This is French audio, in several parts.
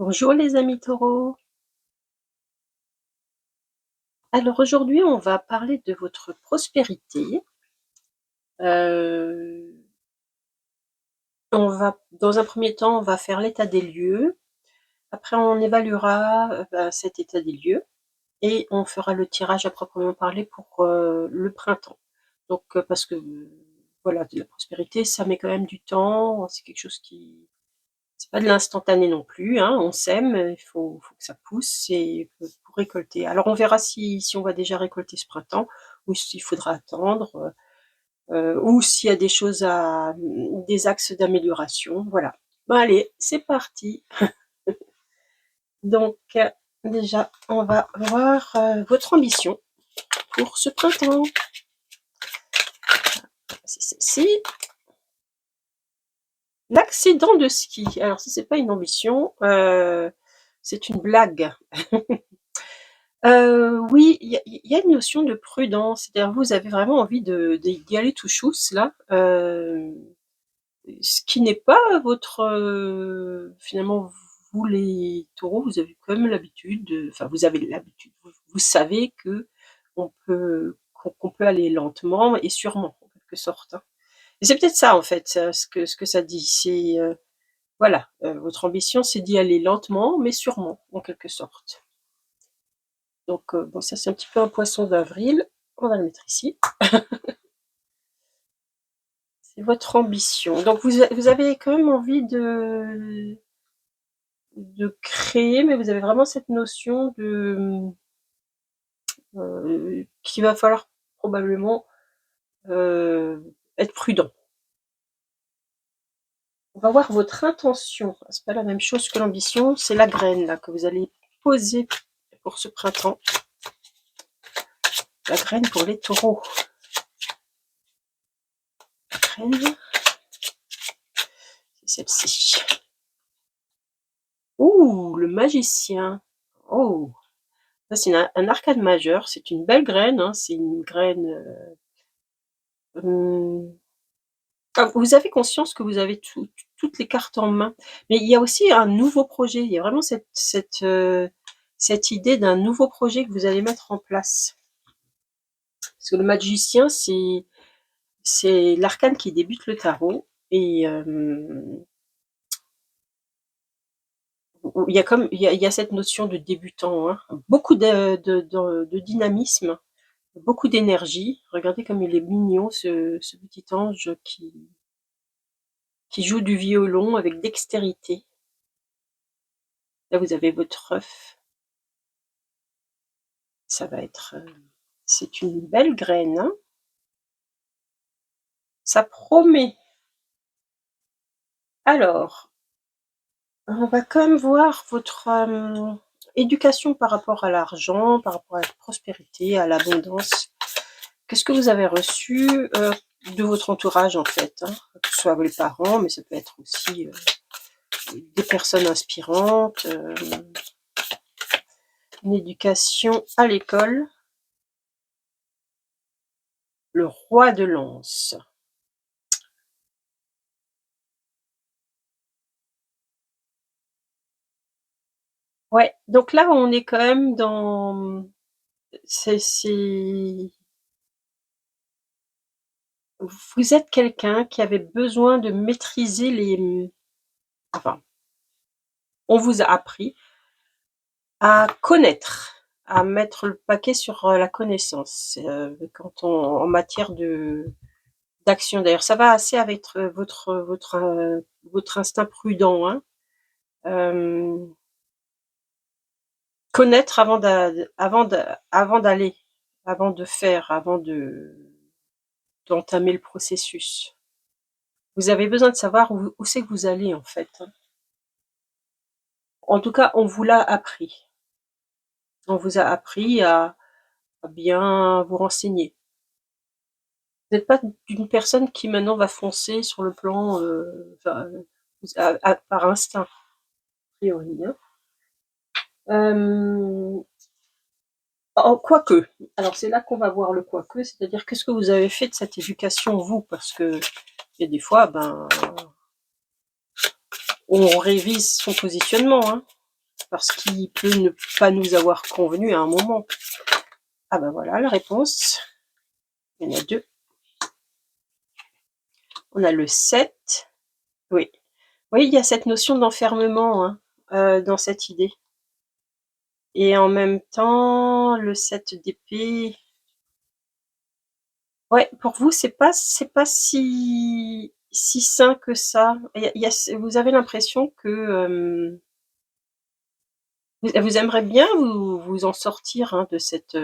Bonjour les amis taureaux. Alors aujourd'hui, on va parler de votre prospérité. Dans un premier temps, on va faire l'état des lieux. Après, on évaluera cet état des lieux et on fera le tirage à proprement parler pour le printemps. Donc, parce que voilà, la prospérité, ça met quand même du temps. C'est quelque chose qui c'est pas de l'instantané non plus, hein. On sème, il faut que ça pousse et pour récolter. Alors on verra si on va déjà récolter ce printemps ou s'il faudra attendre, ou s'il y a des choses des axes d'amélioration. Voilà. Bon allez, c'est parti. Donc déjà, on va voir votre ambition pour ce printemps. C'est celle-ci. L'accident de ski. Alors si c'est pas une ambition, c'est une blague. Oui, il y a une notion de prudence, c'est-à-dire vous avez vraiment envie d'y aller tout chousse là, ce qui n'est pas votre, finalement vous les taureaux, vous avez quand même l'habitude enfin vous avez l'habitude, vous savez qu'on peut aller lentement et sûrement en quelque sorte, hein. Et c'est peut-être ça en fait, ce que ça dit, c'est, voilà, votre ambition c'est d'y aller lentement mais sûrement en quelque sorte. Donc, bon, ça c'est un petit peu un poisson d'avril. On va le mettre ici. C'est votre ambition. Donc, vous avez quand même envie de créer, mais vous avez vraiment cette notion qu'il va falloir probablement être prudent. On va voir votre intention. C'est pas la même chose que l'ambition, c'est la graine là que vous allez poser pour ce printemps. La graine pour les taureaux. La graine, c'est celle-ci. Ouh, le magicien. Oh, ça c'est un arcane majeur. C'est une belle graine, hein. C'est une graine. Vous avez conscience que vous avez toutes les cartes en main, mais il y a aussi un nouveau projet. Il y a vraiment cette idée d'un nouveau projet que vous allez mettre en place. Parce que le magicien, c'est l'arcane qui débute le tarot et il y a cette notion de débutant, hein. Beaucoup de dynamisme, beaucoup d'énergie. Regardez comme il est mignon ce petit ange qui joue du violon avec dextérité. Là vous avez votre œuf. Ça va être, c'est une belle graine, hein. Ça promet. Alors, on va quand même voir votre éducation par rapport à l'argent, par rapport à la prospérité, à l'abondance. Qu'est-ce que vous avez reçu de votre entourage en fait, hein, que ce soit les parents, mais ça peut être aussi des personnes inspirantes, une éducation à l'école. Le roi de lance. Ouais, donc là on est quand même dans c'est vous êtes quelqu'un qui avait besoin de maîtriser enfin, on vous a appris à connaître, à mettre le paquet sur la connaissance, quand en matière d'action. D'ailleurs, ça va assez avec votre instinct prudent, hein. Connaître avant d'aller, avant de faire, avant d'entamer le processus. Vous avez besoin de savoir où c'est que vous allez en fait, hein. En tout cas, on vous l'a appris. On vous a appris à bien vous renseigner. Vous n'êtes pas une personne qui maintenant va foncer sur le plan, par instinct, a priori, hein. Quoique. Alors c'est là qu'on va voir le quoique, c'est-à-dire qu'est-ce que vous avez fait de cette éducation vous, parce que il y a des fois, on révise son positionnement, hein. parce qu'il peut ne pas nous avoir convenu à un moment. Ah ben voilà la réponse. Il y en a deux. On a le 7. Oui. Oui, il y a cette notion d'enfermement hein, dans cette idée. Et en même temps, le 7 d'épée. Ouais, pour vous, c'est pas si sain que ça. Vous avez l'impression que vous aimeriez bien vous en sortir hein, de cette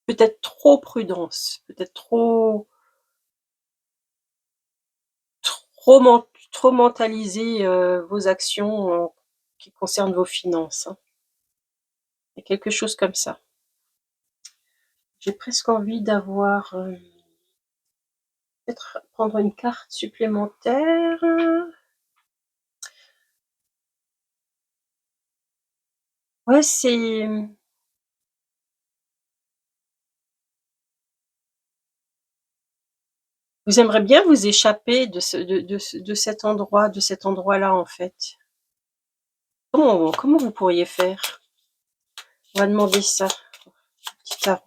peut-être trop prudence, peut-être trop mentaliser vos actions qui concernent vos finances. Hein. Il y a quelque chose comme ça. J'ai presque envie d'avoir peut-être prendre une carte supplémentaire. Ouais, c'est vous aimeriez bien vous échapper de cet endroit-là, en fait. Comment vous pourriez faire? On va demander ça. Petit tarot.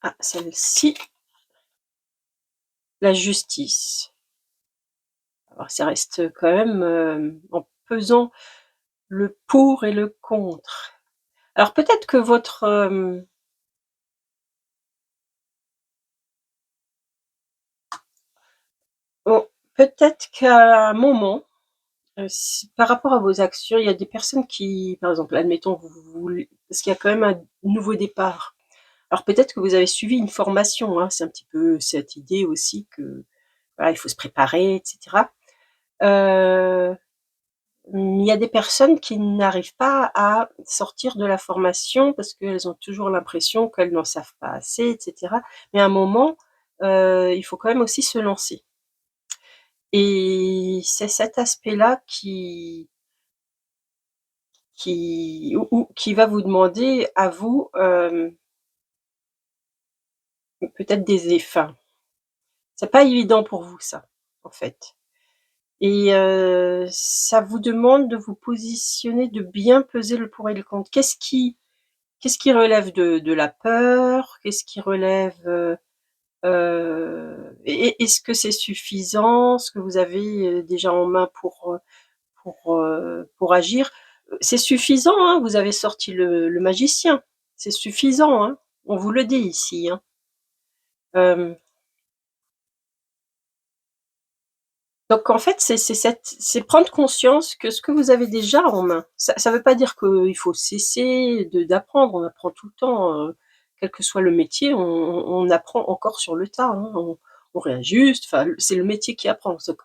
Ah, celle-ci. La justice. Alors, ça reste quand même en pesant le pour et le contre. Alors, peut-être que votre... bon, peut-être qu'à un moment, par rapport à vos actions, il y a des personnes qui, par exemple, admettons, parce qu'il y a quand même un nouveau départ. Alors peut-être que vous avez suivi une formation, hein, c'est un petit peu cette idée aussi que voilà, il faut se préparer, etc. Il y a des personnes qui n'arrivent pas à sortir de la formation parce qu'elles ont toujours l'impression qu'elles n'en savent pas assez, etc. Mais à un moment, il faut quand même aussi se lancer. Et c'est cet aspect-là qui va vous demander à vous peut-être des efforts. C'est pas évident pour vous ça, en fait. Et ça vous demande de vous positionner, de bien peser le pour et le contre. Qu'est-ce qui relève de la peur? Qu'est-ce qui relève est-ce que c'est suffisant ce que vous avez déjà en main pour agir? C'est suffisant, hein, vous avez sorti le magicien. C'est suffisant, hein. On vous le dit ici, hein. Euh, Donc en fait, c'est prendre conscience que ce que vous avez déjà en main, ça ne veut pas dire qu'il faut cesser d'apprendre, on apprend tout le temps, quel que soit le métier, on apprend encore sur le tas, hein, on réajuste, enfin, c'est le métier qui apprend. Donc,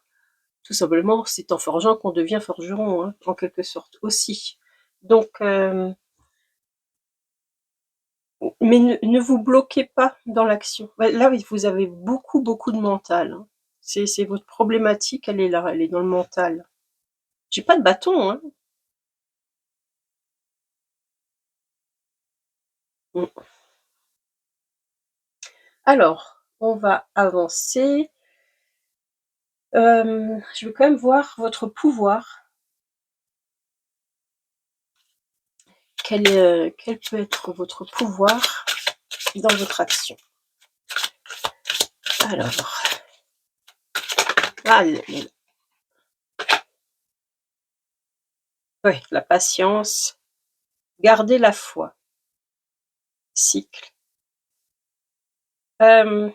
tout simplement, c'est en forgeant qu'on devient forgeron, hein, en quelque sorte aussi. Donc, mais ne vous bloquez pas dans l'action. Là, oui, vous avez beaucoup de mental. Hein. C'est votre problématique, elle est là, elle est dans le mental. J'ai pas de bâton, hein. Mm. Alors, on va avancer. Je vais quand même voir votre pouvoir. Quel peut être votre pouvoir dans votre action? Alors, ah, ouais, la patience, garder la foi, cycle. Bon,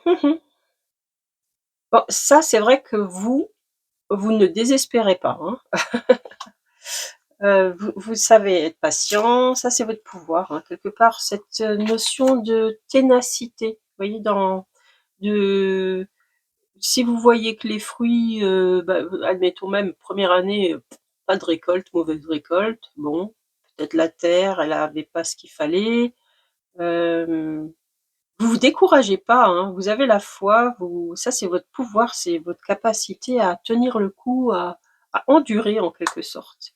ça, c'est vrai que vous ne désespérez pas. Hein. Vous savez être patient, ça c'est votre pouvoir. Hein. Quelque part, cette notion de ténacité, vous voyez, de si vous voyez que les fruits, admettons même première année, pas de récolte, mauvaise récolte, bon, peut-être la terre, elle avait pas ce qu'il fallait. Vous vous découragez pas, hein, vous avez la foi, ça c'est votre pouvoir, c'est votre capacité à tenir le coup, à endurer en quelque sorte.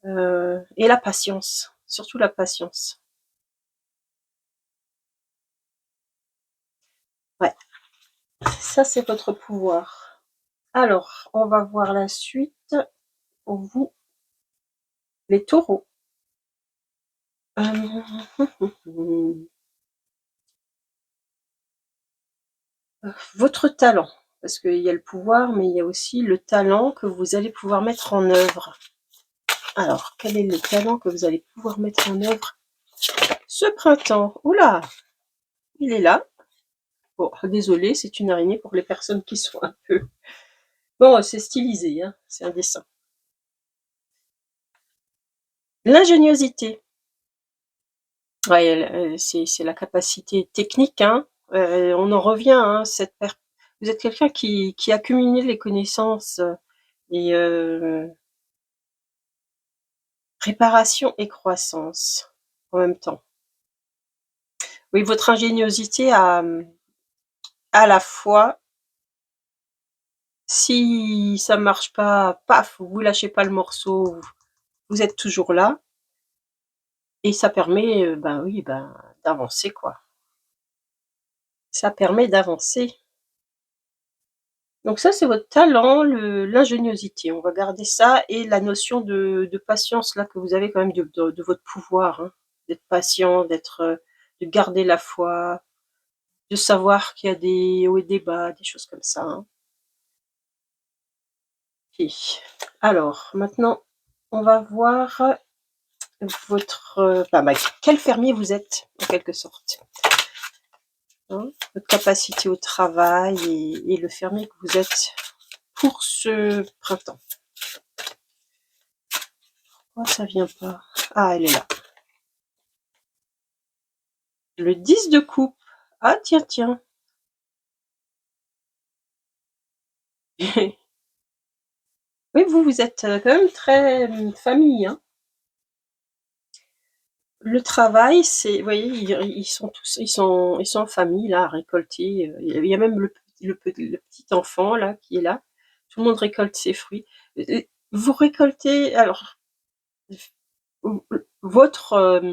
Et la patience, surtout la patience. Ouais, Ça, c'est votre pouvoir. Alors, on va voir la suite pour vous, les taureaux. Votre talent, parce qu'il y a le pouvoir, mais il y a aussi le talent que vous allez pouvoir mettre en œuvre. Alors, quel est le talent que vous allez pouvoir mettre en œuvre ce printemps? Oula, il est là. Bon, désolé, c'est une araignée pour les personnes qui sont un peu... Bon, c'est stylisé, hein, c'est un dessin. L'ingéniosité. Ouais, c'est la capacité technique, hein. On en revient, hein, vous êtes quelqu'un qui a cumulé les connaissances et réparation et croissance en même temps. Oui, votre ingéniosité a à la fois, si ça marche pas, paf, vous lâchez pas le morceau, vous êtes toujours là et ça permet, ben oui, ben, d'avancer, quoi. Ça permet d'avancer. Donc ça, c'est votre talent, l'ingéniosité. On va garder ça et la notion de patience là que vous avez quand même de votre pouvoir, hein, d'être patient, de garder la foi, de savoir qu'il y a des hauts et des bas, des choses comme ça, hein. OK. Alors maintenant, on va voir quel fermier vous êtes en quelque sorte, hein, votre capacité au travail et le fermier que vous êtes pour ce printemps. Oh, ça vient pas. Ah, elle est là. Le 10 de coupe. Ah, tiens, tiens. Oui, vous êtes quand même très famille, hein. Le travail, c'est, vous voyez, ils sont tous, ils sont en famille là à récolter. Il y a même le petit enfant là qui est là. Tout le monde récolte ses fruits. Vous récoltez, alors, votre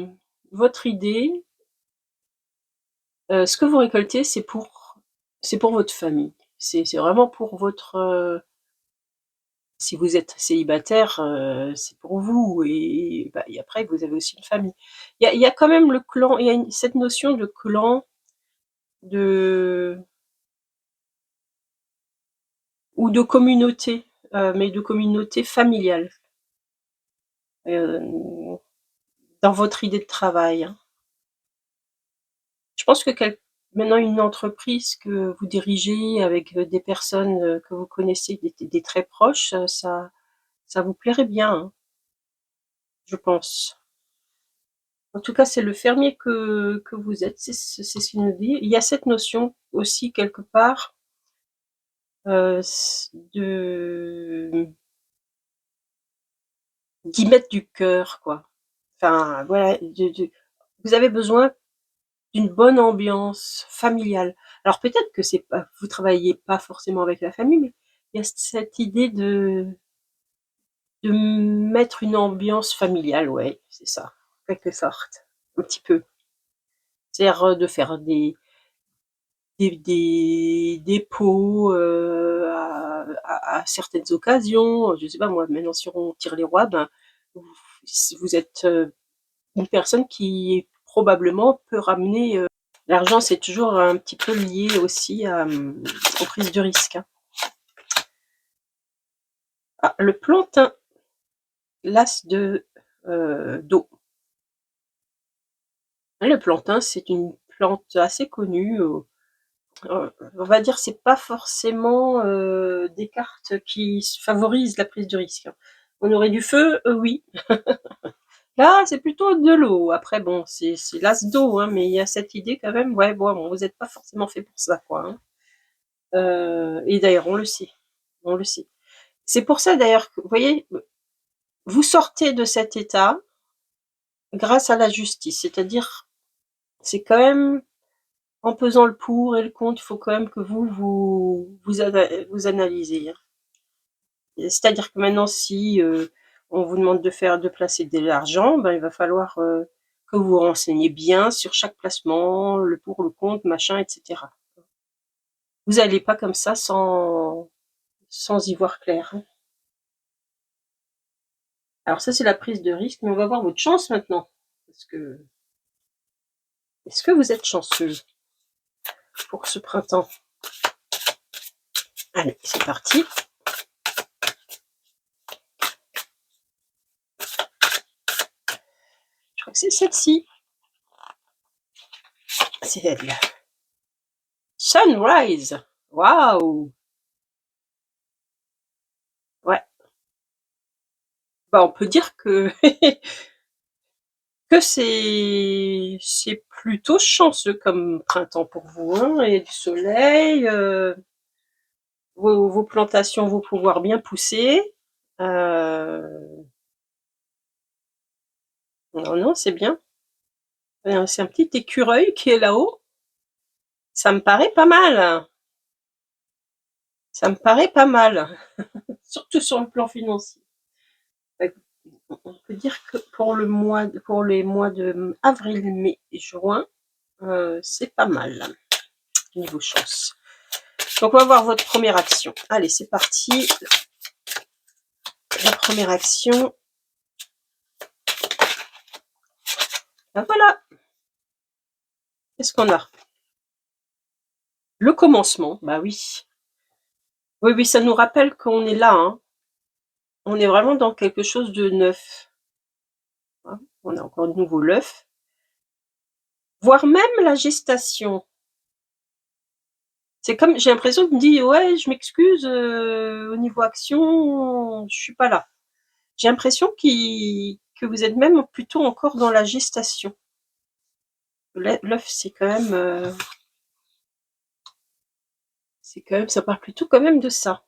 votre idée, ce que vous récoltez, c'est pour votre famille. C'est vraiment pour votre si vous êtes célibataire, c'est pour vous et bah, et après vous avez aussi une famille. Il y a quand même le clan, il y a cette notion de clan, de ou de communauté, mais de communauté familiale, heu, dans votre idée de travail, hein. Je pense que maintenant une entreprise que vous dirigez avec, des personnes, que vous connaissez, des très proches, ça vous plairait bien, hein, je pense. En tout cas, c'est le fermier que vous êtes, c'est ce qu'il nous dit. Il y a cette notion aussi quelque part, de d'y mettre du cœur, quoi. Enfin, voilà, vous avez besoin d'une bonne ambiance familiale. Alors peut-être que c'est pas, vous travaillez pas forcément avec la famille, mais il y a cette idée de mettre une ambiance familiale, ouais, c'est ça, en quelque sorte, un petit peu. C'est-à-dire, de faire des pots, à certaines occasions, je sais pas moi, maintenant si on tire les rois, ben, vous vous êtes, une personne qui probablement peut ramener, l'argent, c'est toujours un petit peu lié aussi à, aux prises de risque, hein. Ah, le plantain, l'as de, d'eau. Le plantain, c'est une plante assez connue, on va dire, c'est pas forcément, des cartes qui favorisent la prise de risque, hein. On aurait du feu, oui. Là, c'est plutôt de l'eau. Après bon, c'est l'as d'eau, hein, mais il y a cette idée quand même, ouais, bon, vous êtes pas forcément fait pour ça, quoi, hein. Et d'ailleurs, on le sait, on le sait. C'est pour ça d'ailleurs que, vous voyez, vous sortez de cet état grâce à la justice. C'est-à-dire, c'est quand même, en pesant le pour et le contre, il faut quand même que vous analysez, hein. C'est-à-dire que maintenant, si on vous demande de placer de l'argent, ben, il va falloir que vous vous renseigniez bien sur chaque placement, le pour, le contre, machin, etc. Vous n'allez pas comme ça sans y voir clair, hein. Alors ça, c'est la prise de risque, mais on va voir votre chance maintenant. Parce que, est-ce que vous êtes chanceux pour ce printemps? Allez, c'est parti. Je crois que c'est celle-ci. C'est elle. Sunrise. Waouh. Ouais. Bah, on peut dire que que c'est plutôt chanceux comme printemps pour vous, hein. Il y a du soleil, vos plantations vont pouvoir bien pousser. Non, non, c'est bien. C'est un petit écureuil qui est là-haut. Ça me paraît pas mal. Ça me paraît pas mal, surtout sur le plan financier. On peut dire que pour les mois de avril, mai et juin, c'est pas mal niveau chance. Donc on va voir votre première action. Allez, c'est parti. La première action. Ben voilà. Qu'est-ce qu'on a? Le commencement. Bah oui. Oui, oui, ça nous rappelle qu'on est là, hein. On est vraiment dans quelque chose de neuf, hein. On a encore de nouveau l'œuf. Voire même la gestation. C'est comme, j'ai l'impression qu'il me dit, ouais, je m'excuse, au niveau action, je suis pas là. J'ai l'impression que vous êtes même plutôt encore dans la gestation. L'œuf, c'est quand même, ça parle plutôt quand même de ça.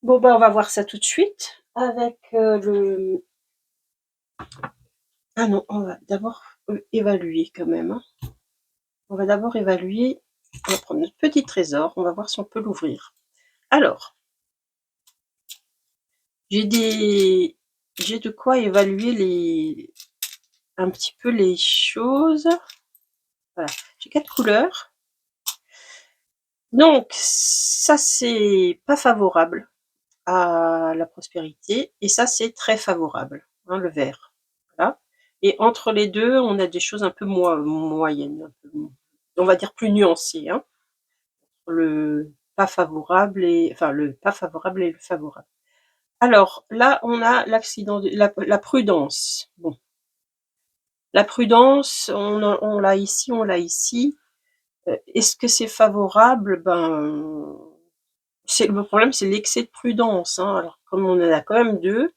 Bon, bah, on va voir ça tout de suite avec le... Ah non, on va d'abord évaluer quand même, hein. On va d'abord évaluer. On va prendre notre petit trésor. On va voir si on peut l'ouvrir. Alors, j'ai de quoi évaluer un petit peu les choses. Voilà. J'ai 4 couleurs. Donc, ça, c'est pas favorable à la prospérité. Et ça, c'est très favorable, hein, le vert. Voilà. Et entre les deux, on a des choses un peu moyennes. On va dire plus nuancées, hein. Le pas favorable le pas favorable et le favorable. Alors là, on a l'accident, la prudence. Bon, la prudence, on l'a ici, on l'a ici. Est-ce que c'est favorable? Ben, le problème, c'est l'excès de prudence, hein. Alors comme on en a quand même deux,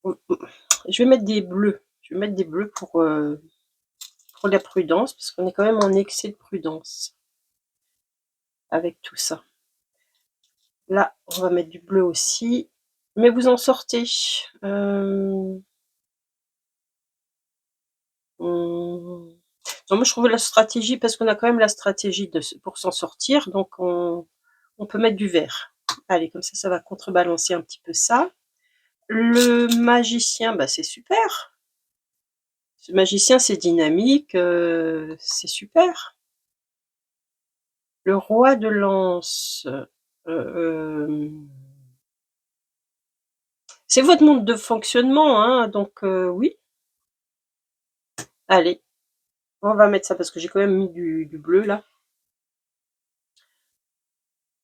je vais mettre des bleus. Je vais mettre des bleus pour la prudence, parce qu'on est quand même en excès de prudence avec tout ça. Là, on va mettre du bleu aussi. Mais vous en sortez. Non, moi je trouve la stratégie, parce qu'on a quand même la stratégie pour s'en sortir, donc on peut mettre du vert. Allez, comme ça va contrebalancer un petit peu ça. Le magicien, bah c'est super. Ce magicien, c'est dynamique, c'est super. Le roi de lance, c'est votre monde de fonctionnement, hein, donc oui. Allez, on va mettre ça parce que j'ai quand même mis du bleu là.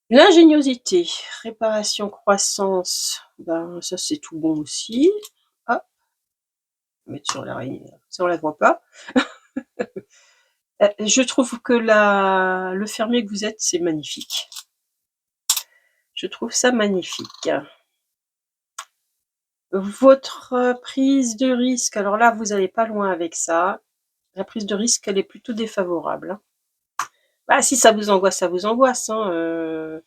L'ingéniosité, réparation, croissance, ben ça c'est tout bon aussi. Hop, on va mettre sur l'araignée, ça on la voit pas. Je trouve que le fermier que vous êtes, c'est magnifique. Je trouve ça magnifique. Votre prise de risque, alors là, vous n'allez pas loin avec ça. La prise de risque, elle est plutôt défavorable, hein. Bah, si ça vous angoisse, ça vous angoisse, hein.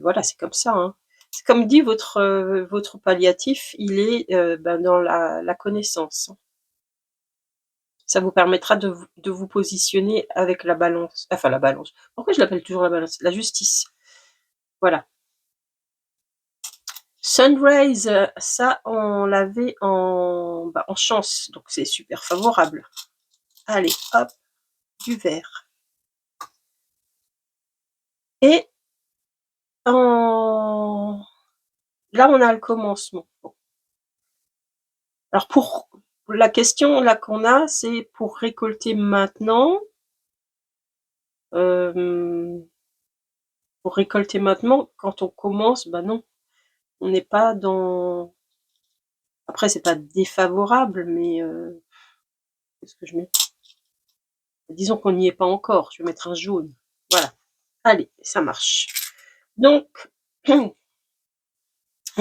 Voilà, c'est comme ça, hein. C'est comme dit votre palliatif, il est dans la connaissance. Ça vous permettra de vous positionner avec la balance. Enfin, la balance. Pourquoi je l'appelle toujours la balance? La justice. Voilà. Sunrise, ça, on l'avait en chance, donc c'est super favorable. Allez, hop, du vert. Et en là, on a le commencement. Bon. Alors pour la question là qu'on a, c'est pour récolter maintenant. Pour récolter maintenant, quand on commence, bah non, on n'est pas dans. Après, c'est pas défavorable, mais qu'est-ce que je mets? Disons qu'on n'y est pas encore. Je vais mettre un jaune. Voilà. Allez, ça marche. Donc, on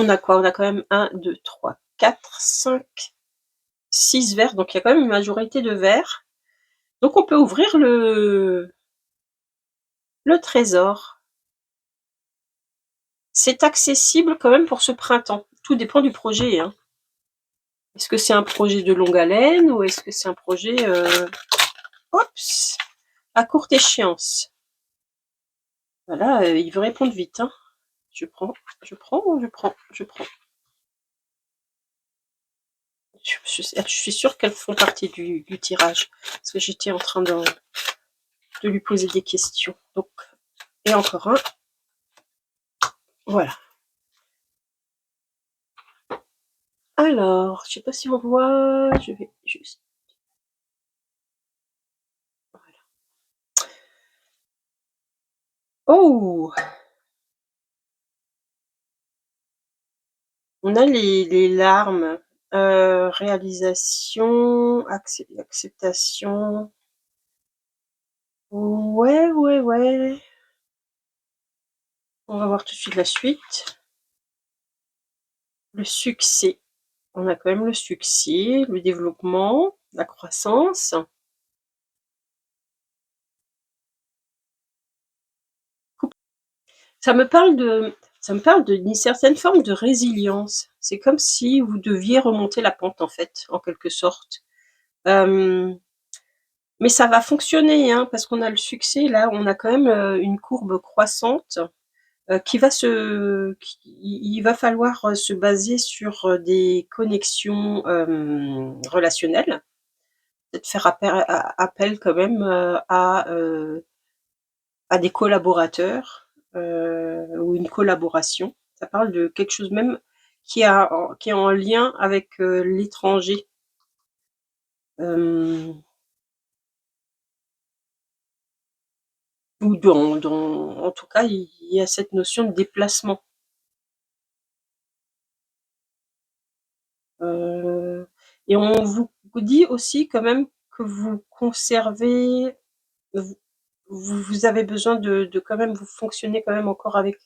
a quoi? On a quand même 1, 2, 3, 4, 5, 6 verres. Donc, il y a quand même une majorité de verres. Donc, on peut ouvrir le trésor. C'est accessible quand même pour ce printemps. Tout dépend du projet, hein. Est-ce que c'est un projet de longue haleine ou est-ce que c'est un projet à courte échéance? Voilà, il veut répondre vite, hein. Je prends. Je suis sûre qu'elles font partie du tirage. Parce que j'étais en train de lui poser des questions. Donc, et encore un. Voilà. Alors, je sais pas si on voit. Je vais juste. Voilà. Oh! On a les larmes. Réalisation, acceptation. Ouais, ouais, ouais. On va voir tout de suite la suite. Le succès. On a quand même le succès, le développement, la croissance. Ça me parle d'une certaine forme de résilience. C'est comme si vous deviez remonter la pente, en fait, en quelque sorte. Mais ça va fonctionner, hein, parce qu'on a le succès. Là, on a quand même une courbe croissante il va falloir se baser sur des connexions relationnelles, peut-être faire appel quand même à des collaborateurs ou une collaboration. Ça parle de quelque chose même qui est en lien avec l'étranger. Ou en tout cas, il y a cette notion de déplacement. Et on vous dit aussi quand même que vous conservez, vous, vous avez besoin de quand même, vous fonctionner quand même encore avec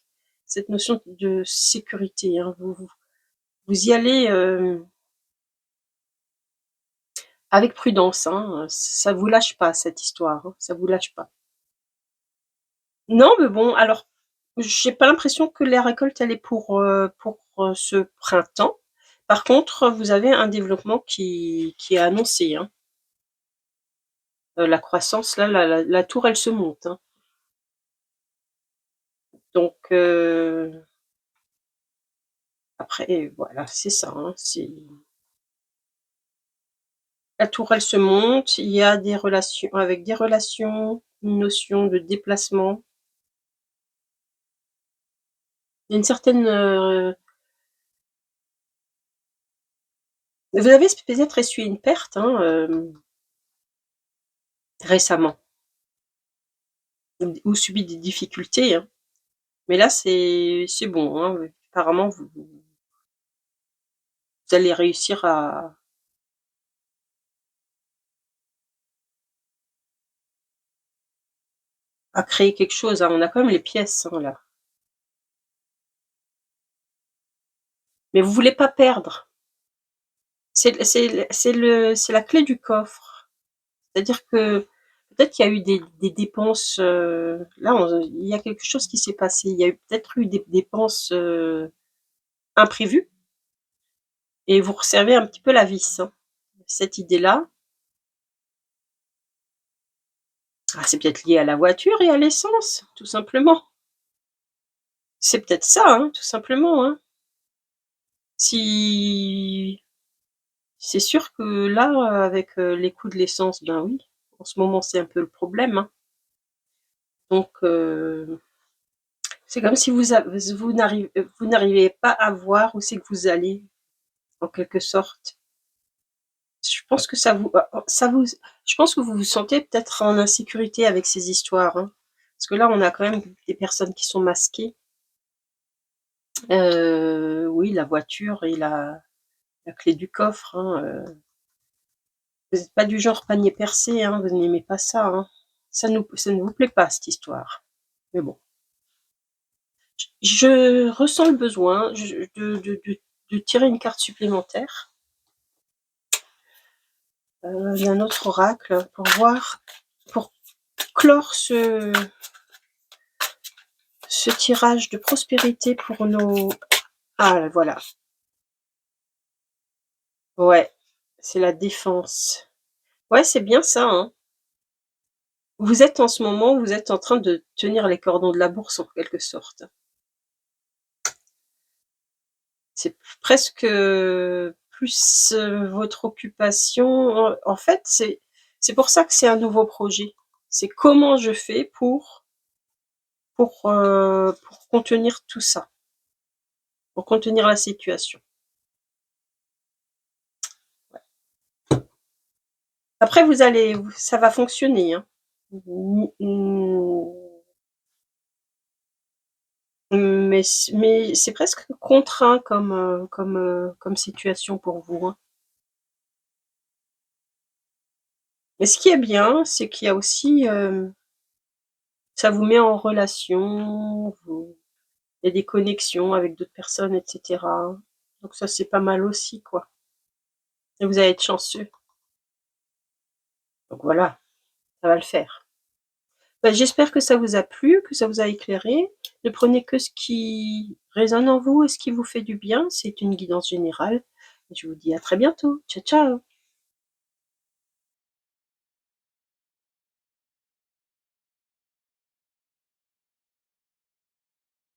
cette notion de sécurité, hein. Vous y allez avec prudence, hein. Ça vous lâche pas cette histoire, hein. Ça vous lâche pas. Non, mais bon, alors j'ai pas l'impression que la récolte elle est pour ce printemps. Par contre, vous avez un développement qui est annoncé, hein. La croissance là, la tour elle se monte, hein. Donc après voilà, c'est ça, hein, c'est la tour elle se monte, il y a des relations, une notion de déplacement. Il y a une certaine, vous avez peut-être essuyé une perte, hein, récemment ou subi des difficultés, hein. Mais là c'est bon, hein, apparemment vous allez réussir à créer quelque chose, hein. On a quand même les pièces, hein, là. Mais vous voulez pas perdre. C'est la clé du coffre. C'est-à-dire que peut-être qu'il y a eu des dépenses, là il y a quelque chose qui s'est passé. Il y a peut-être eu des dépenses, imprévues et vous resservez un petit peu la vis, hein. Cette idée-là, c'est peut-être lié à la voiture et à l'essence, tout simplement. C'est peut-être ça, hein, tout simplement, hein. Si C'est sûr que là, avec, les coûts de l'essence, ben oui, en ce moment, c'est un peu le problème, hein. Donc c'est comme si vous n'arrivez pas à voir où c'est que vous allez, en quelque sorte. Je pense que je pense que vous vous sentez peut-être en insécurité avec ces histoires, hein. Parce que là, on a quand même des personnes qui sont masquées. Oui, la voiture et la clé du coffre, hein, vous êtes pas du genre panier percé, hein, vous n'aimez pas ça, hein. Ça ne vous plaît pas cette histoire. Mais bon. Je ressens le besoin de tirer une carte supplémentaire, d'un autre oracle pour clore ce tirage de prospérité pour nos... Ah, voilà. Ouais, c'est la défense. Ouais, c'est bien ça, hein. Vous êtes en ce moment, vous êtes en train de tenir les cordons de la bourse en quelque sorte. C'est presque plus votre occupation. En fait, c'est pour ça que c'est un nouveau projet. C'est comment je fais pour contenir tout ça, pour contenir la situation. Après, ça va fonctionner, hein. Mais c'est presque contraint comme situation pour vous, hein. Mais ce qui est bien, c'est qu'il y a aussi, ça vous met en relation, il y a des connexions avec d'autres personnes, et cetera. Donc ça, c'est pas mal aussi, quoi. Et vous allez être chanceux. Donc voilà, ça va le faire. Bah, j'espère que ça vous a plu, que ça vous a éclairé. Ne prenez que ce qui résonne en vous et ce qui vous fait du bien. C'est une guidance générale. Je vous dis à très bientôt. Ciao, ciao!